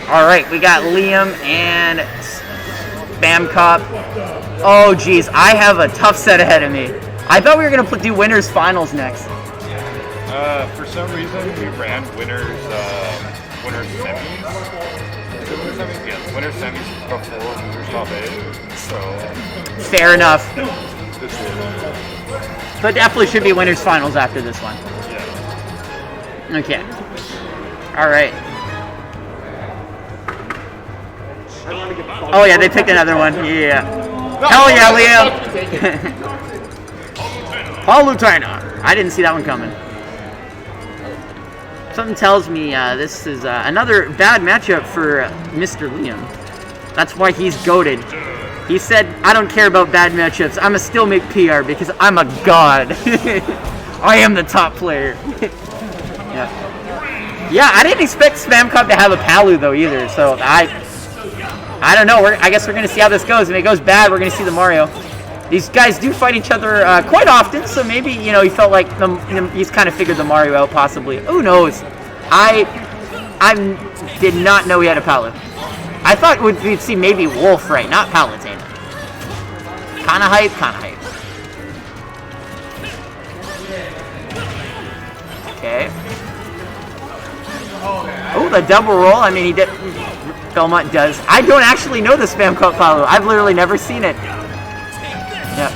Alright, we got Liam and SpamCop. Oh, geez, I have a tough set ahead of me. I thought we were going to do winners finals next. For some reason, we ran winners semis. Yeah, winners semis before winners top 8. So fair enough. But definitely should be winners finals after this one. Yeah. Okay. All right. Oh yeah, they picked another one. Yeah. Hell yeah, Liam. Palutena. I didn't see that one coming. Something tells me this is another bad matchup for Mr. Liam. That's why he's goated. He said, I don't care about bad matchups. I'm going to still make PR because I'm a god. I am the top player. Yeah, I didn't expect SpamCop to have a Palu, though, either. So, I don't know. I guess we're going to see how this goes. If it goes bad, we're going to see the Mario. These guys do fight each other quite often, so maybe, you know, he felt like he's kind of figured the Mario out, possibly. Who knows? I did not know he had a Palu. I thought we'd see maybe Wolf, right? Not Palutena. Kind of hype, kind of hype. Okay. Oh, the double roll. I mean, he did. Belmont does. I don't actually know the SpamCop Palu. I've literally never seen it. Yep.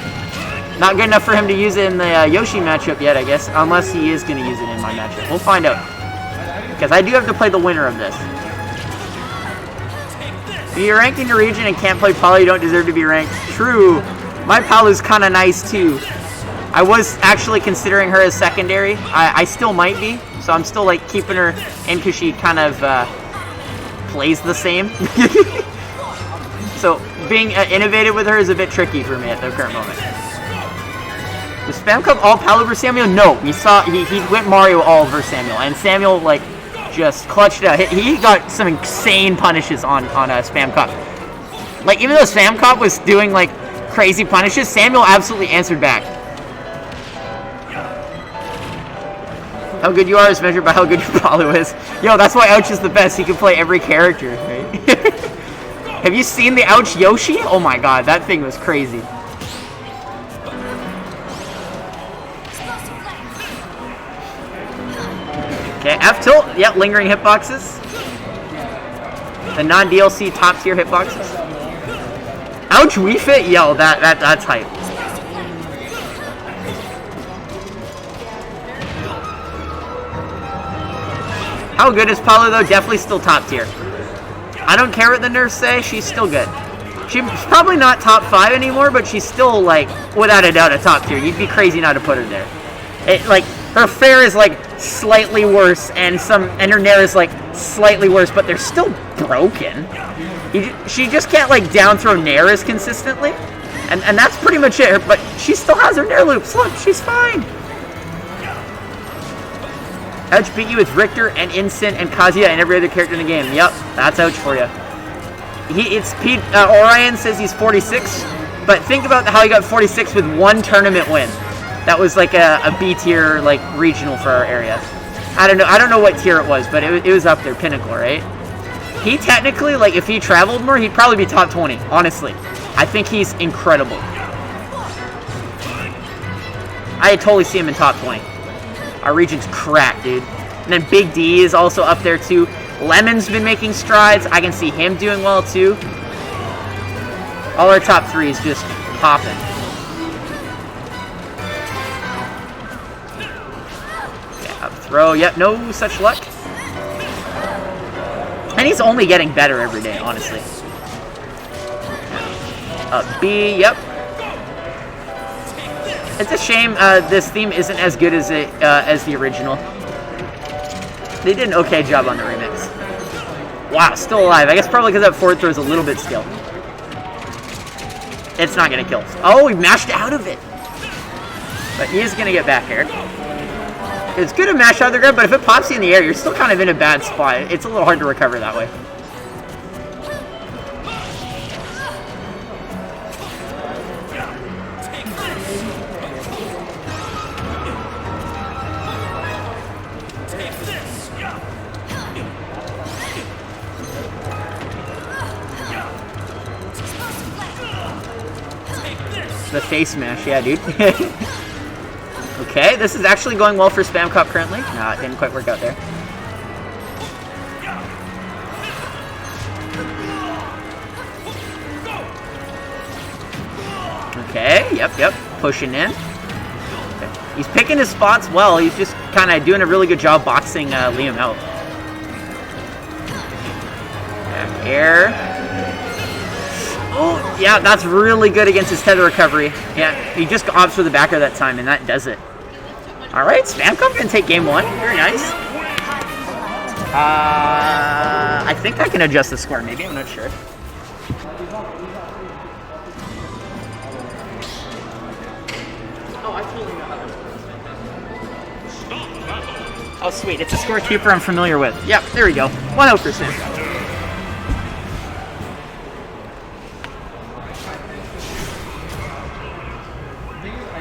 Not good enough for him to use it in the Yoshi matchup yet, I guess. Unless he is going to use it in my matchup. We'll find out. Because I do have to play the winner of this. If you're ranked in your region and can't play Palu, you don't deserve to be ranked. True. My Palu's kind of nice, too. I was actually considering her as secondary. I still might be. So I'm still, like, keeping her in because she kind of plays the same. So being innovative with her is a bit tricky for me at the current moment. Was SpamCop all Palu versus Samuel? No, he went Mario all versus Samuel, and Samuel like just clutched out. He got some insane punishes on SpamCop. Like even though SpamCop was doing like crazy punishes, Samuel absolutely answered back. How good you are is measured by how good your Palu is. Yo, that's why Ouch is the best. He can play every character, right? Have you seen the Ouch Yoshi? Oh my god, that thing was crazy. Okay, F tilt. Yep, lingering hitboxes. The non-DLC top tier hitboxes. Ouch Wii Fit? Yo, that's hype. How good is Palu though? Definitely still top tier. I don't care what the nerfs say, she's still good. She's probably not top 5 anymore, but she's still, like, without a doubt, a top tier. You'd be crazy not to put her there. Like, her fair is, like, slightly worse, and her nair is, like, slightly worse, but they're still broken. She just can't, like, down throw nair as consistently. And that's pretty much it, but she still has her nair loops. Look, she's fine. Ouch beat you with Richter and Instant and Kazuya and every other character in the game. Yep, that's Ouch for you. Orion says he's 46, but think about how he got 46 with one tournament win. That was like a B tier, like regional for our area. I don't know what tier it was, but it was up there, pinnacle, right? He technically, like, if he traveled more, he'd probably be top 20. Honestly, I think he's incredible. I totally see him in top 20. Our region's cracked, dude. And then Big D is also up there, too. Lemon's been making strides. I can see him doing well, too. All our top 3 is just popping. Yeah, up throw. Yep, no such luck. And he's only getting better every day, honestly. Up B, yep. It's a shame this theme isn't as good as the original. They did an okay job on the remix. Wow, still alive. I guess probably because that forward throw is a little bit skill. It's not going to kill. Oh, he mashed out of it. But he is going to get back air. It's good to mash out of the grab, but if it pops you in the air, you're still kind of in a bad spot. It's a little hard to recover that way. The face smash, yeah, dude. Okay, this is actually going well for SpamCop currently. Nah, it didn't quite work out there. Okay, yep, pushing in. Okay. He's picking his spots well. He's just kind of doing a really good job boxing Liam out. Back air. Oh, yeah, that's really good against his tether recovery. Yeah, he just opts for the back air that time, and that does it. All right, SpamCop can take game 1. Very nice. I think I can adjust the score, maybe. I'm not sure. Oh, sweet. It's a scorekeeper I'm familiar with. Yep, there we go. 100%.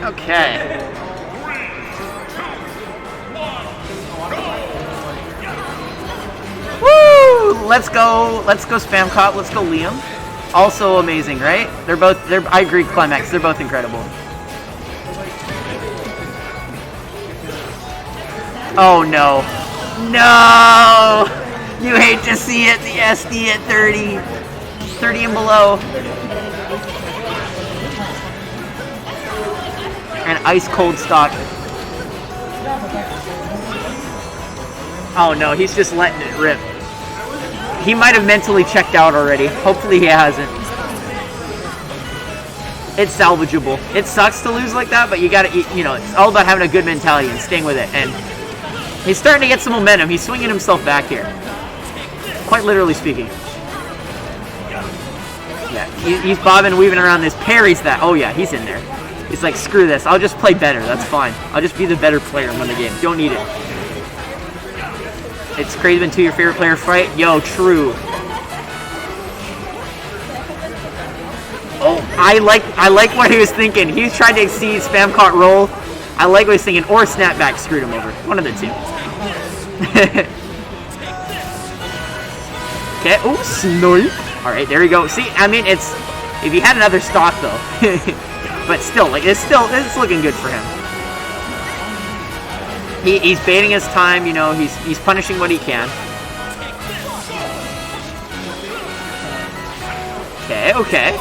Okay. Woo! Let's go SpamCop. Let's go Liam. Also amazing, right? I agree, Climax. They're both incredible. Oh no. No! You hate to see it, the SD at 30. 30 and below. And ice cold stock. Oh no, he's just letting it rip. He might have mentally checked out already. Hopefully he hasn't. It's salvageable. It sucks to lose like that, but you gotta, you know, it's all about having a good mentality and staying with it. And he's starting to get some momentum. He's swinging himself back here. Quite literally speaking. Yeah, he's bobbing and weaving around this. Parries that. Oh yeah, he's in there. He's like, screw this. I'll just play better. That's fine. I'll just be the better player and win the game. Don't need it. It's crazy when 2 your favorite player fight. Yo, true. Oh, I like what he was thinking. He was trying to exceed SpamCop roll. I like what he's thinking. Or snapback screwed him over. One of the two. Okay. Oh, snipe. All right, there we go. See, I mean, it's if he had another stock though, but still, like it's looking good for him. He's baiting his time. You know, he's punishing what he can. Okay.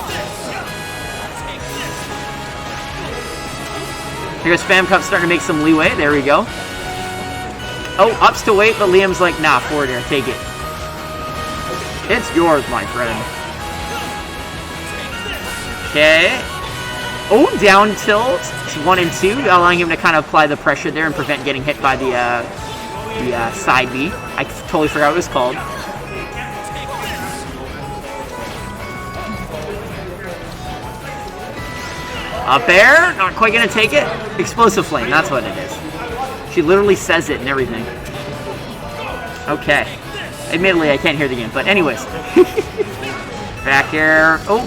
Here's SpamCop starting to make some leeway. There we go. Oh, ups to wait, but Liam's like, nah, forward air, take it. It's yours, my friend. Okay. Oh, down tilt. It's 1 and 2, allowing him to kind of apply the pressure there and prevent getting hit by the side B. I totally forgot what it was called. Up air, not quite gonna take it. Explosive flame, that's what it is. She literally says it and everything. Okay. Admittedly, I can't hear the game, but anyways. Back air. Oh.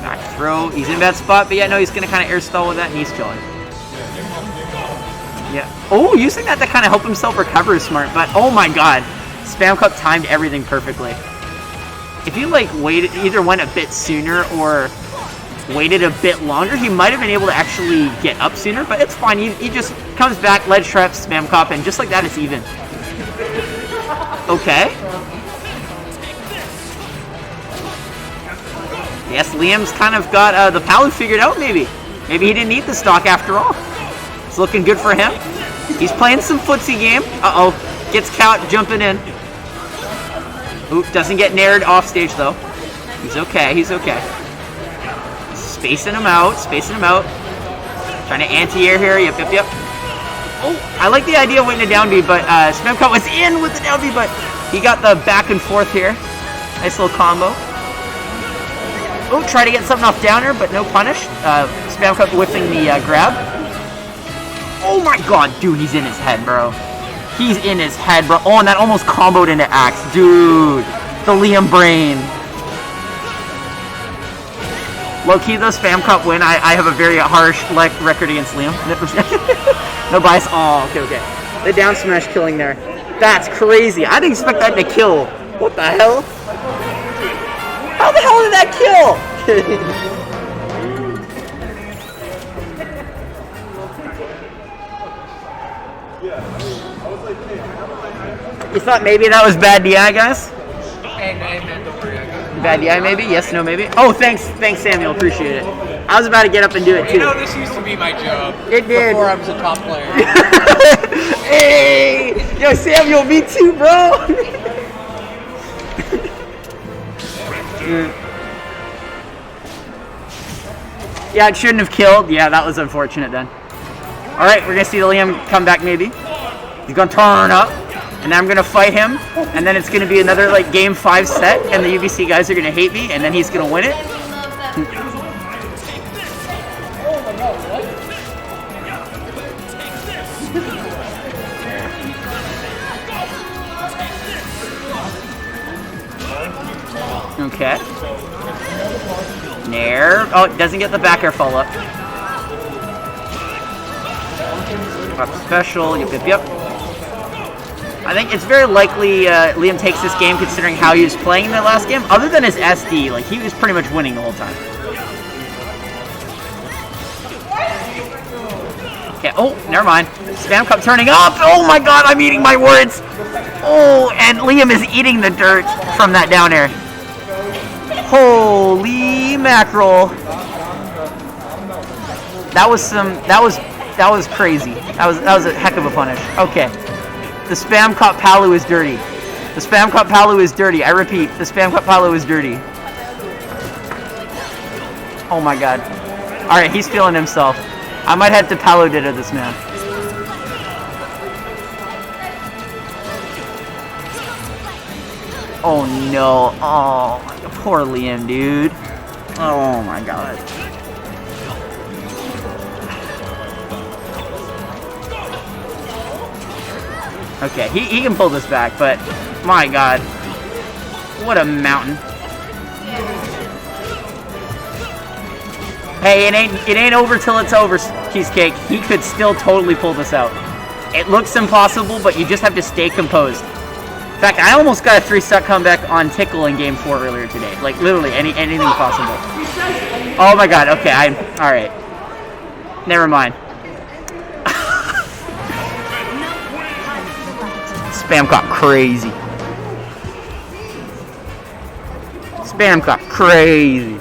Back throw. He's in a bad spot, but yeah, no, he's gonna kind of air stall with that, and he's chilling. Yeah. Oh, using that to kind of help himself recover is smart, but oh my god. SpamCop timed everything perfectly. If you like waited, either went a bit sooner or waited a bit longer, he might have been able to actually get up sooner, but it's fine. He just comes back, ledge traps, SpamCop, and just like that, it's even. Okay. Yes, Liam's kind of got the Palu figured out, maybe. Maybe he didn't need the stock after all. It's looking good for him. He's playing some footsie game. Uh-oh. Gets caught jumping in. Oop, doesn't get nared off stage, though. He's okay, he's okay. Spacing him out, Trying to anti-air here, yep. Oh, I like the idea of waiting a down B, but SpamCop was in with the down B, but he got the back and forth here. Nice little combo. Oh, try to get something off downer, but no punish. SpamCop whiffing the grab. Oh my god, dude, he's in his head, bro. He's in his head, bro. Oh, and that almost comboed into Axe. Dude, the Liam brain. Low-key, though, SpamCop win. I have a very harsh record against Liam. No bias. Oh, okay. The down smash killing there. That's crazy. I didn't expect that to kill. What the hell? How the hell did that kill? You thought maybe that was bad DI, guys? And don't worry, I got it. Bad DI, maybe? Yes, no, maybe? Oh, thanks, Samuel. Appreciate it. I was about to get up and do it, too. You know, this used to be my job. It did. Before I was a top player. Hey! Yo, Samuel, me too, bro! Yeah, it shouldn't have killed. Yeah, that was unfortunate then. Alright, we're going to see Liam come back maybe. He's going to turn up. And then I'm going to fight him. And then it's going to be another like game 5 set. And the UBC guys are going to hate me. And then he's going to win it. Okay. Nair. Oh, it doesn't get the back air follow up. Up special. Yep. I think it's very likely Liam takes this game considering how he was playing in the last game. Other than his SD, like he was pretty much winning the whole time. Okay. Oh, never mind. SpamCop turning up. Oh my God, I'm eating my words. Oh, and Liam is eating the dirt from that down air. Holy mackerel! That was crazy. That was a heck of a punish. Okay, the SpamCop Palu is dirty. The SpamCop Palu is dirty. I repeat, the SpamCop Palu is dirty. Oh my God! All right, he's feeling himself. I might have to Palu Ditto this man. Oh no! Oh, poor Liam, dude. Oh my God. Okay, he can pull this back, but my God, what a mountain! Hey, it ain't over till it's over, Cheesecake. He could still totally pull this out. It looks impossible, but you just have to stay composed. In fact, I almost got a 3-stock comeback on Tickle in Game 4 earlier today. Like, literally, anything possible. Oh my God, okay, alright. Never mind. SpamCop crazy. SpamCop crazy.